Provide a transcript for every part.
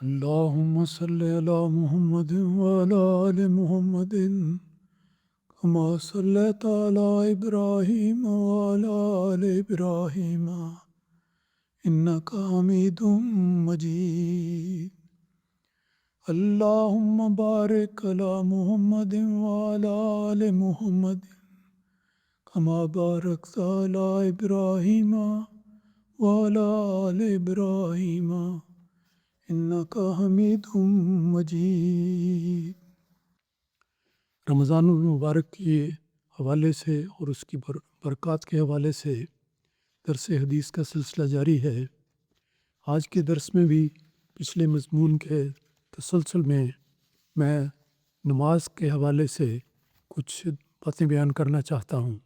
اللهم صل على محمد وعلى آل محمد كما صليت على إبراهيم وعلى آل إبراهيم إنك حميد مجيد. اللهم بارك على محمد وعلى آل محمد كما باركت على إبراهيم وعلى آل إبراهيم إنك حميد مجيد. رمضان المبارک کے حوالے سے اور اس کی برکات کے حوالے سے درس حدیث کا سلسلہ جاری ہے. آج کے درس میں بھی پچھلے مضمون کے تسلسل میں میں نماز کے حوالے سے کچھ باتیں بیان کرنا چاہتا ہوں.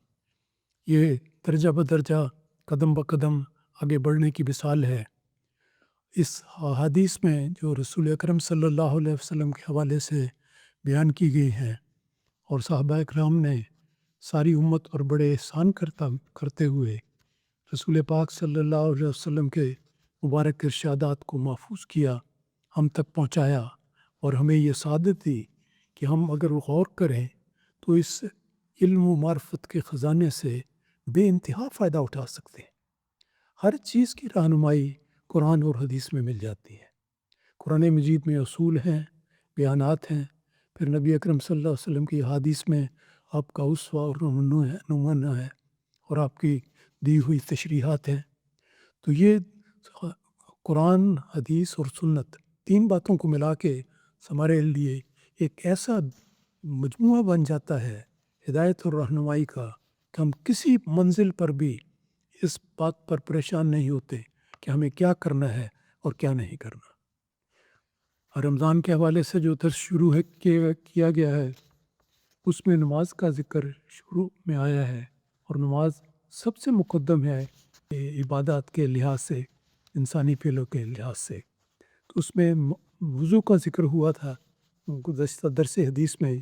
یہ درجہ بدرجہ قدم بقدم آگے بڑھنے کی مثال ہے. اس حدیث میں جو رسول اکرم صلی اللہ علیہ وسلم کے حوالے سے بیان کی گئی ہے اور صحابہ اکرام نے ساری امت اور بڑے احسان کرتے ہوئے رسول پاک صلی اللہ علیہ وسلم کے مبارک ارشادات کو محفوظ کیا، ہم تک پہنچایا اور ہمیں یہ سعادت دی کہ ہم اگر غور کریں تو اس علم و معرفت کے خزانے سے بے انتہا فائدہ اٹھا سکتے ہیں. ہر چیز کی رہنمائی قرآن اور حدیث میں مل جاتی ہے. قرآن مجید میں اصول ہیں، بیانات ہیں، پھر نبی اکرم صلی اللہ علیہ وسلم کی حدیث میں آپ کا اسوہ اور نمونہ ہے اور آپ کی دی ہوئی تشریحات ہیں. تو یہ قرآن، حدیث اور سنت تین باتوں کو ملا کے ہمارے لیے ایک ایسا مجموعہ بن جاتا ہے ہدایت اور رہنمائی کا کہ ہم کسی منزل پر بھی اس بات پر پریشان نہیں ہوتے کہ ہمیں کیا کرنا ہے اور کیا نہیں کرنا. رمضان کے حوالے سے جو درس شروع کیا گیا ہے اس میں نماز کا ذکر شروع میں آیا ہے اور نماز سب سے مقدم ہے عبادات کے لحاظ سے، انسانی فعلوں کے لحاظ سے. تو اس میں وضو کا ذکر ہوا تھا گزشتہ درس حدیث میں.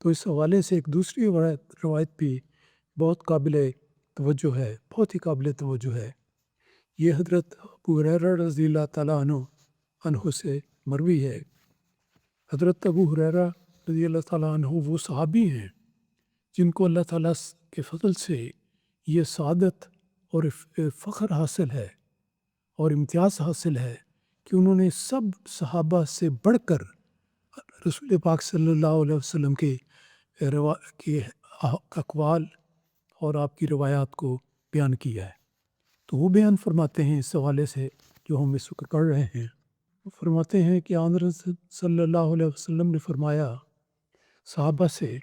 تو اس حوالے سے ایک دوسری روایت بھی بہت قابل توجہ ہے، بہت ہی قابل توجہ ہے. یہ حضرت ابو ہریرہ رضی اللہ تعالیٰ عنہ سے مروی ہے. حضرت ابو ہریرہ رضی اللہ تعالیٰ عنہ وہ صحابی ہیں جن کو اللہ تعالیٰ کے فضل سے یہ سعادت اور فخر حاصل ہے اور امتیاز حاصل ہے کہ انہوں نے سب صحابہ سے بڑھ کر رسول پاک صلی اللہ علیہ وسلم کے اقوال اور آپ کی روایات کو بیان کیا ہے. تو وہ بیان فرماتے ہیں اس حوالے سے جو ہم اس وقت کر رہے ہیں. وہ فرماتے ہیں کہ حضرت صلی اللہ علیہ وسلم نے فرمایا صحابہ سے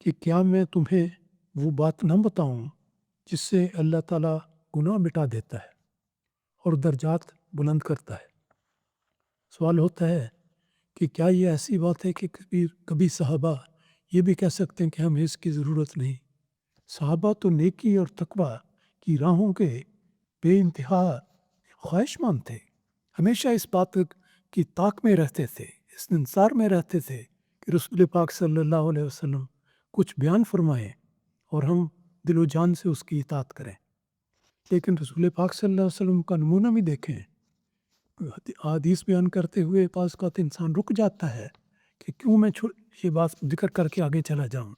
کہ کیا میں تمہیں وہ بات نہ بتاؤں جس سے اللہ تعالیٰ گناہ مٹا دیتا ہے اور درجات بلند کرتا ہے. سوال ہوتا ہے کہ کیا یہ ایسی بات ہے کہ کبھی صحابہ یہ بھی کہہ سکتے ہیں کہ ہمیں اس کی ضرورت نہیں؟ صحابہ تو نیکی اور تقویٰ کی راہوں کے بے انتہا خواہش مند تھے، ہمیشہ اس بات کی طاق میں رہتے تھے، اس انتظار میں رہتے تھے کہ رسول پاک صلی اللہ علیہ وسلم کچھ بیان فرمائیں اور ہم دل و جان سے اس کی اطاعت کریں. لیکن رسول پاک صلی اللہ علیہ وسلم کا نمونہ بھی دیکھیں. حدیث بیان کرتے ہوئے بعض اوقات انسان رک جاتا ہے کہ کیوں میں یہ بات ذکر کر کے آگے چلا جاؤں،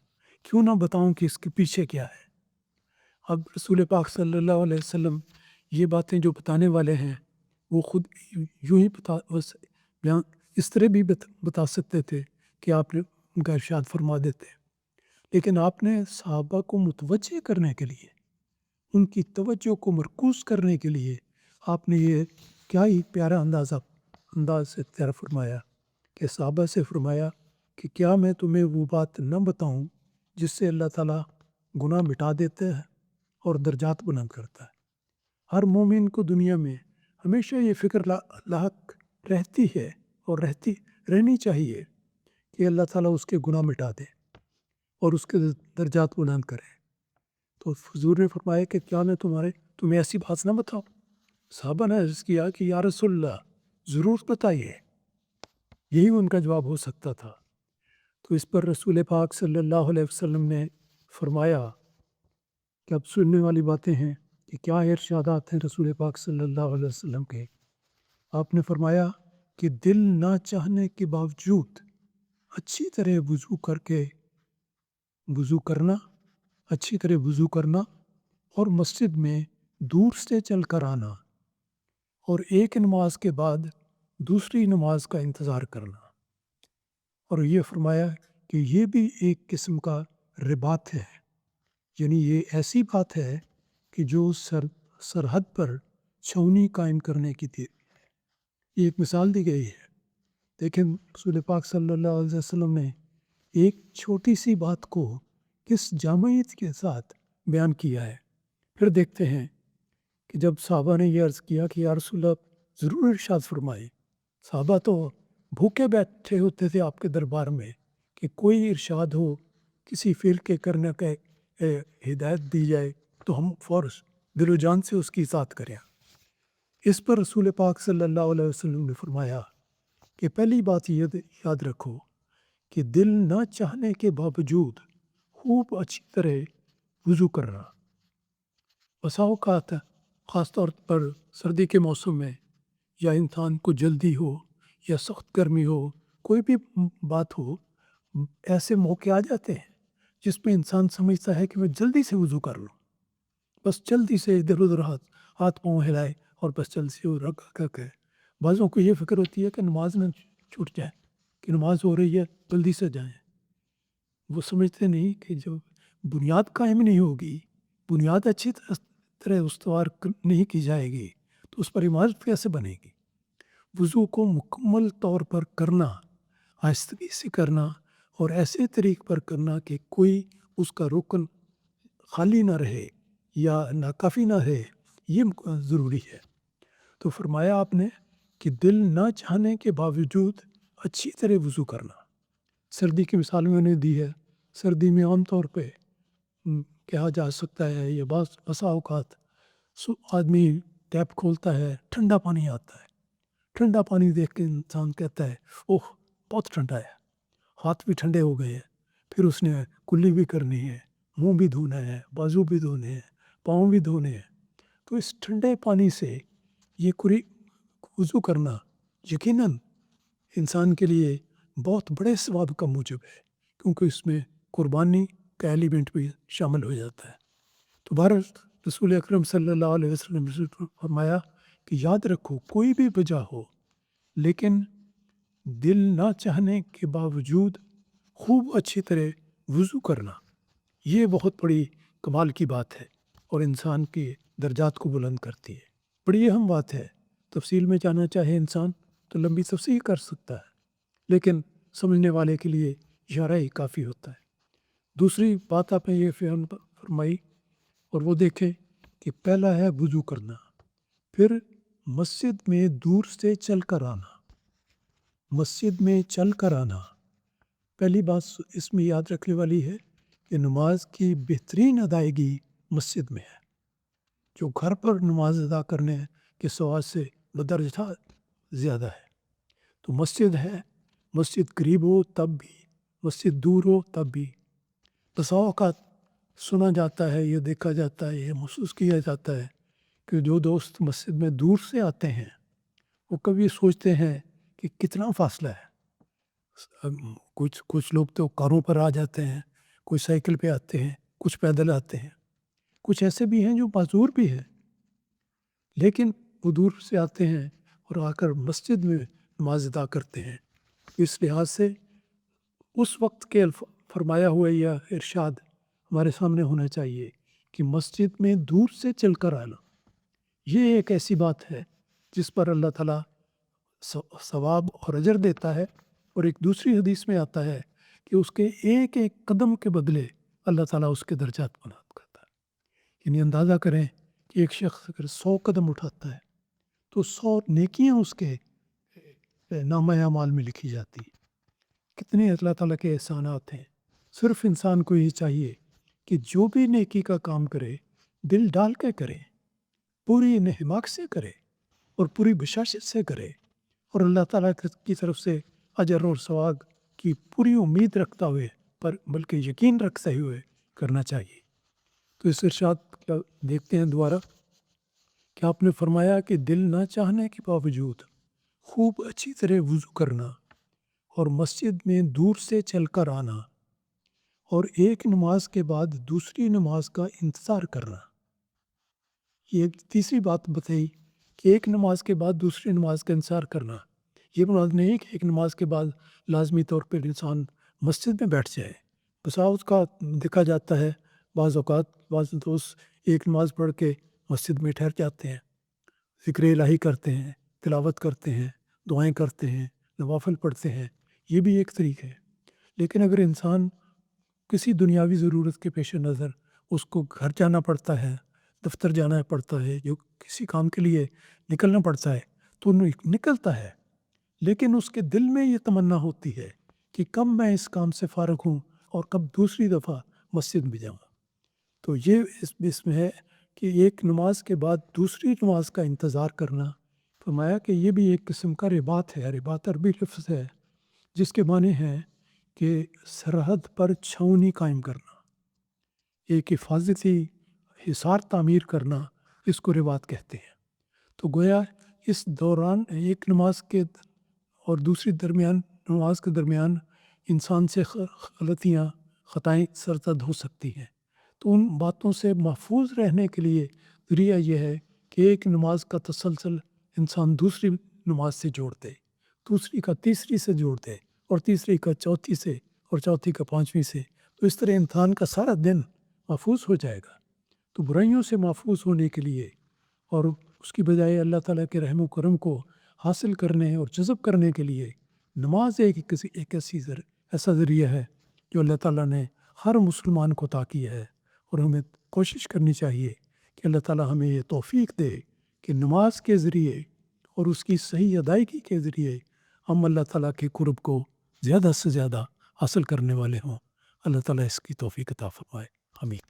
کیوں نہ بتاؤں کہ اس کے پیچھے کیا ہے. اب رسول پاک صلی اللہ علیہ وسلم یہ باتیں جو بتانے والے ہیں وہ خود یوں ہی اس طرح بھی بتا سکتے تھے کہ آپ نے ان کا ارشاد فرما دیتے، لیکن آپ نے صحابہ کو متوجہ کرنے کے لیے، ان کی توجہ کو مرکوز کرنے کے لیے آپ نے یہ کیا ہی پیارا انداز سے تیار فرمایا کہ صحابہ سے فرمایا کہ کیا میں تمہیں وہ بات نہ بتاؤں جس سے اللہ تعالیٰ گناہ مٹا دیتا ہے اور درجات بلند کرتا ہے. ہر مومن کو دنیا میں ہمیشہ یہ فکر لاحق رہتی ہے اور رہنی چاہیے کہ اللہ تعالیٰ اس کے گناہ مٹا دے اور اس کے درجات بلند کرے. تو حضور نے فرمایا کہ کیا میں تمہیں ایسی بات نہ بتاؤں؟ صحابہ نے عرض کیا کہ یا رسول اللہ ضرور بتائیے. یہی ان کا جواب ہو سکتا تھا. تو اس پر رسول پاک صلی اللہ علیہ وسلم نے فرمایا کہ اب سننے والی باتیں ہیں کہ کیا ارشادات ہیں رسول پاک صلی اللہ علیہ وسلم کے. آپ نے فرمایا کہ دل نہ چاہنے کے باوجود اچھی طرح وضو کرنا اور مسجد میں دور سے چل کر آنا اور ایک نماز کے بعد دوسری نماز کا انتظار کرنا. اور یہ فرمایا کہ یہ بھی ایک قسم کا رباط ہے، یعنی یہ ایسی بات ہے کہ جو سرحد پر چھاؤنی قائم کرنے کی تھی. یہ ایک مثال دی گئی ہے. دیکھیں رسول پاک صلی اللہ علیہ وسلم نے ایک چھوٹی سی بات کو کس جامعیت کے ساتھ بیان کیا ہے. پھر دیکھتے ہیں کہ جب صحابہ نے یہ عرض کیا کہ یا رسول اللہ ضرور ارشاد فرمائے. صحابہ تو بھوکے بیٹھے ہوتے تھے آپ کے دربار میں کہ کوئی ارشاد ہو، کسی فعل کے کرنے کا ہدایت دی جائے تو ہم فوراً دل و جان سے اس کی اطاعت کریں. اس پر رسول پاک صلی اللہ علیہ وسلم نے فرمایا کہ پہلی بات یہ یاد رکھو کہ دل نہ چاہنے کے باوجود خوب اچھی طرح وضو کرنا. بسا اوقات خاص طور پر سردی کے موسم میں یا انسان کو جلدی ہو یا سخت گرمی ہو، کوئی بھی بات ہو، ایسے موقع آ جاتے ہیں جس میں انسان سمجھتا ہے کہ میں جلدی سے وضو کر لوں، بس جلدی سے ادھر ادھر ہاتھ پاؤں ہلائے اور بس جلدی سے رکھ کے. بعضوں کو یہ فکر ہوتی ہے کہ نماز نہ چھوٹ جائے، کہ نماز ہو رہی ہے جلدی سے جائیں. وہ سمجھتے نہیں کہ جب بنیاد قائم نہیں ہوگی، بنیاد اچھی طرح استوار نہیں کی جائے گی تو اس پر عمارت کیسے بنے گی. وضو کو مکمل طور پر کرنا، آہستگی سے کرنا اور ایسے طریق پر کرنا کہ کوئی اس کا رکن خالی نہ رہے یا ناکافی نہ رہے، یہ ضروری ہے. تو فرمایا آپ نے کہ دل نہ چاہنے کے باوجود اچھی طرح وضو کرنا. سردی کی مثال میں نے دی ہے. سردی میں عام طور پہ کہا جا سکتا ہے یا بسا اوقات آدمی ٹیپ کھولتا ہے، ٹھنڈا پانی آتا ہے. ٹھنڈا پانی دیکھ کے انسان کہتا ہے اوہ بہت ٹھنڈا ہے، ہاتھ بھی ٹھنڈے ہو گئے ہیں. پھر اس نے کلی بھی کرنی ہے، منہ بھی دھونا ہے، بازو بھی دھونے ہیں، پاؤں بھی دھونے ہیں. تو اس ٹھنڈے پانی سے یہ وضو کرنا یقیناً انسان کے لیے بہت بڑے ثواب کا موجب ہے، کیونکہ اس میں قربانی کا ایلیمنٹ بھی شامل ہو جاتا ہے. تو بہرحال رسول اکرم صلی اللہ علیہ وسلم نے فرمایا کہ یاد رکھو کوئی بھی وجہ ہو لیکن دل نہ چاہنے کے باوجود خوب اچھی طرح وضو کرنا یہ بہت بڑی کمال کی بات ہے اور انسان کے درجات کو بلند کرتی ہے. بڑی اہم بات ہے. تفصیل میں جانا چاہے انسان تو لمبی تفصیل کر سکتا ہے، لیکن سمجھنے والے کے لیے اشارہ ہی کافی ہوتا ہے. دوسری بات آپ نے یہ فرمائی اور وہ دیکھیں کہ پہلا ہے وضو کرنا، پھر مسجد میں دور سے چل کر آنا. مسجد میں چل کر آنا، پہلی بات اس میں یاد رکھنے والی ہے کہ نماز کی بہترین ادائیگی مسجد میں ہے، جو گھر پر نماز ادا کرنے کے ثواب سے بدرجہ زیادہ ہے. تو مسجد ہے، مسجد قریب ہو تب بھی، مسجد دور ہو تب بھی. بسا اوقات سنا جاتا ہے، یہ دیکھا جاتا ہے، یہ محسوس کیا جاتا ہے کہ جو دوست مسجد میں دور سے آتے ہیں وہ کبھی سوچتے ہیں کہ کتنا فاصلہ ہے. کچھ لوگ تو کاروں پر آ جاتے ہیں، کوئی سائیکل پہ آتے ہیں، کچھ پیدل آتے ہیں، کچھ ایسے بھی ہیں جو معذور بھی ہیں، لیکن وہ دور سے آتے ہیں اور آ کر مسجد میں نماز ادا کرتے ہیں. اس لحاظ سے اس وقت کے فرمایا ہوا یہ ارشاد ہمارے سامنے ہونا چاہیے کہ مسجد میں دور سے چل کر آنا یہ ایک ایسی بات ہے جس پر اللہ تعالیٰ ثواب اور اجر دیتا ہے. اور ایک دوسری حدیث میں آتا ہے کہ اس کے ایک ایک قدم کے بدلے اللہ تعالیٰ اس کے درجات بلند کرتا ہے. یعنی اندازہ کریں کہ ایک شخص اگر 100 قدم اٹھاتا ہے تو 100 نیکیاں اس کے نامہ اعمال میں لکھی جاتی ہیں. کتنے اللہ تعالیٰ کے احسانات ہیں. صرف انسان کو یہ چاہیے کہ جو بھی نیکی کا کام کرے دل ڈال کے کرے، پوری انہماک سے کرے اور پوری بشاشت سے کرے، اور اللہ تعالیٰ کی طرف سے اجر اور ثواب کی پوری امید رکھتا ہوئے پر بلکہ یقین رکھتے ہوئے کرنا چاہیے. تو اس ارشاد کا دیکھتے ہیں دوبارہ کہ آپ نے فرمایا کہ دل نہ چاہنے کے باوجود خوب اچھی طرح وضو کرنا اور مسجد میں دور سے چل کر آنا اور ایک نماز کے بعد دوسری نماز کا انتظار کرنا. یہ ایک تیسری بات بتائی کہ ایک نماز کے بعد دوسری نماز کا انتظار کرنا. یہ مراد نہیں ہے کہ ایک نماز کے بعد لازمی طور پر انسان مسجد میں بیٹھ جائے. بسا اوقات دیکھا جاتا ہے بعض دوست ایک نماز پڑھ کے مسجد میں ٹھہر جاتے ہیں، ذکر الہی کرتے ہیں، تلاوت کرتے ہیں، دعائیں کرتے ہیں، نوافل پڑھتے ہیں. یہ بھی ایک طریقہ ہے. لیکن اگر انسان کسی دنیاوی ضرورت کے پیش نظر اس کو گھر جانا پڑتا ہے، دفتر جانا پڑتا ہے، جو کسی کام کے لیے نکلنا پڑتا ہے تو نکلتا ہے، لیکن اس کے دل میں یہ تمنا ہوتی ہے کہ کب میں اس کام سے فارغ ہوں اور کب دوسری دفعہ مسجد میں جاؤں. تو یہ اس میں ہے کہ ایک نماز کے بعد دوسری نماز کا انتظار کرنا. فرمایا کہ یہ بھی ایک قسم کا رباط ہے. رباط عربی لفظ ہے جس کے معنی ہے کہ سرحد پر چھاؤنی قائم کرنا، ایک حفاظتی حصار تعمیر کرنا، اس کو رباط کہتے ہیں. تو گویا اس دوران ایک نماز کے اور دوسری نماز کے درمیان انسان سے غلطیاں، خطائیں سرزد ہو سکتی ہیں. تو ان باتوں سے محفوظ رہنے کے لیے ذریعہ یہ ہے کہ ایک نماز کا تسلسل انسان دوسری نماز سے جوڑ دے، دوسری کا تیسری سے جوڑ دے، اور تیسری کا چوتھی سے، اور چوتھی کا پانچویں سے. تو اس طرح انسان کا سارا دن محفوظ ہو جائے گا. تو برائیوں سے محفوظ ہونے کے لیے اور اس کی بجائے اللہ تعالیٰ کے رحم و کرم کو حاصل کرنے اور جذب کرنے کے لیے نماز ایک ایسا ذریعہ ہے جو اللہ تعالیٰ نے ہر مسلمان کو عطا کیا ہے. اور ہمیں کوشش کرنی چاہیے کہ اللہ تعالیٰ ہمیں یہ توفیق دے کہ نماز کے ذریعے اور اس کی صحیح ادائیگی کے ذریعے ہم اللہ تعالیٰ کے قرب کو زیادہ سے زیادہ حاصل کرنے والے ہوں. اللہ تعالیٰ اس کی توفیق عطا فرمائے. آمین.